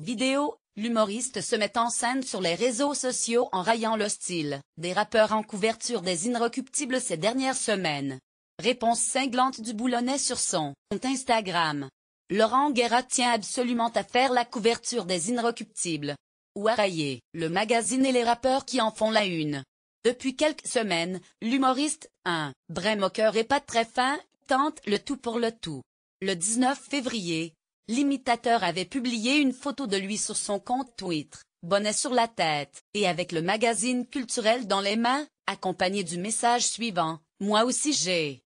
Vidéo, l'humoriste se met en scène sur les réseaux sociaux en raillant le style des rappeurs en couverture des Inrecuptibles ces dernières semaines. Réponse cinglante du Boulonnais sur son compte Instagram. Laurent Guéra tient absolument à faire la couverture des Inrecuptibles. Ou à railler le magazine et les rappeurs qui en font la une. Depuis quelques semaines, l'humoriste, un vrai moqueur et pas très fin, tente le tout pour le tout. Le 19 février, l'imitateur avait publié une photo de lui sur son compte Twitter, bonnet sur la tête, et avec le magazine culturel dans les mains, accompagné du message suivant. Moi aussi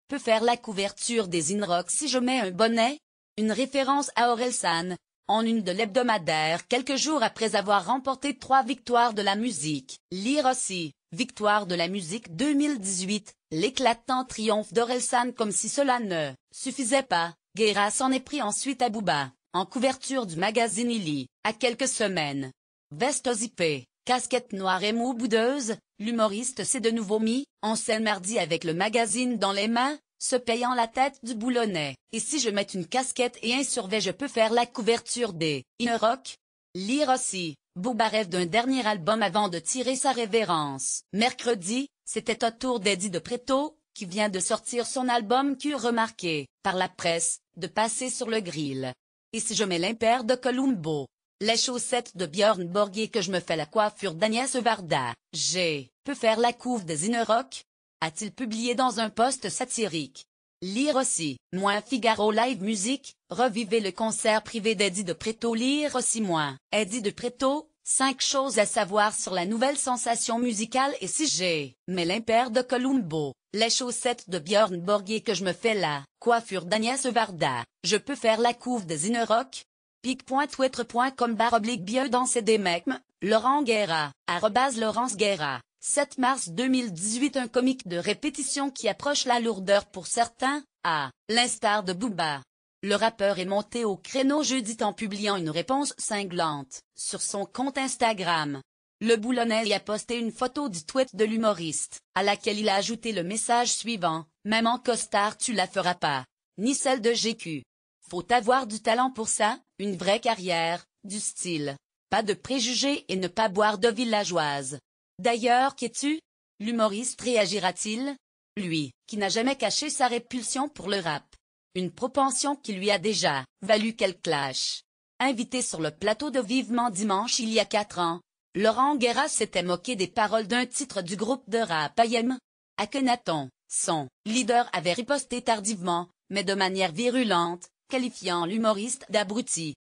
peux faire la couverture des Inrocks si je mets un bonnet. Une référence à Orelsan, en une de l'hebdomadaire quelques jours après avoir remporté 3 victoires de la musique. Lire aussi, victoire de la musique 2018, l'éclatant triomphe d'Orelsan comme si cela ne suffisait pas. Guéra s'en est pris ensuite à Booba, en couverture du magazine Illy, à quelques semaines. Veste zippée, casquette noire et moue boudeuse, l'humoriste s'est de nouveau mis en scène mardi avec le magazine dans les mains, se payant la tête du Boulonnais. Et si je mets une casquette et un survêt je peux faire la couverture des Inrocks? Lire aussi, Booba rêve d'un dernier album avant de tirer sa révérence. Mercredi, c'était au tour d'Eddie de Pretto, qui vient de sortir son album Q remarqué, par la presse, de passer sur le grill. Et si je mets l'impair de Columbo, les chaussettes de Björn Borg et que je me fais la coiffure d'Agnès Varda, peux faire la couve des Inrocks? A-t-il publié dans un post satirique. Lire aussi, moins Figaro Live Music, revivez le concert privé d'Eddie de Pretto. Lire aussi moins, Eddie de Pretto, 5 choses à savoir sur la nouvelle sensation musicale. Et si mais l'impair de Columbo, les chaussettes de Björn Borg et que je me fais la coiffure d'Agnès Varda, je peux faire la couve des Inrocks? pic.twitter.com/bieux dans des mecs, Laurent Guéra, @Laurence Guéra. 7 mars 2018. Un comique de répétition qui approche la lourdeur pour certains, à l'instar de Booba. Le rappeur est monté au créneau jeudi en publiant une réponse cinglante sur son compte Instagram. Le Boulonnais y a posté une photo du tweet de l'humoriste, à laquelle il a ajouté le message suivant: même en costard tu la feras pas, ni celle de GQ. Faut avoir du talent pour ça, une vraie carrière, du style, pas de préjugés et ne pas boire de villageoise. D'ailleurs, qu'es-tu? L'humoriste réagira-t-il? Lui, qui n'a jamais caché sa répulsion pour le rap. Une propension qui lui a déjà valu quelques clashs. Invité sur le plateau de Vivement Dimanche il y a 4 ans, Laurent Guéra s'était moqué des paroles d'un titre du groupe de rap IM. Akhenaton, son leader, avait riposté tardivement, mais de manière virulente, qualifiant l'humoriste d'abruti.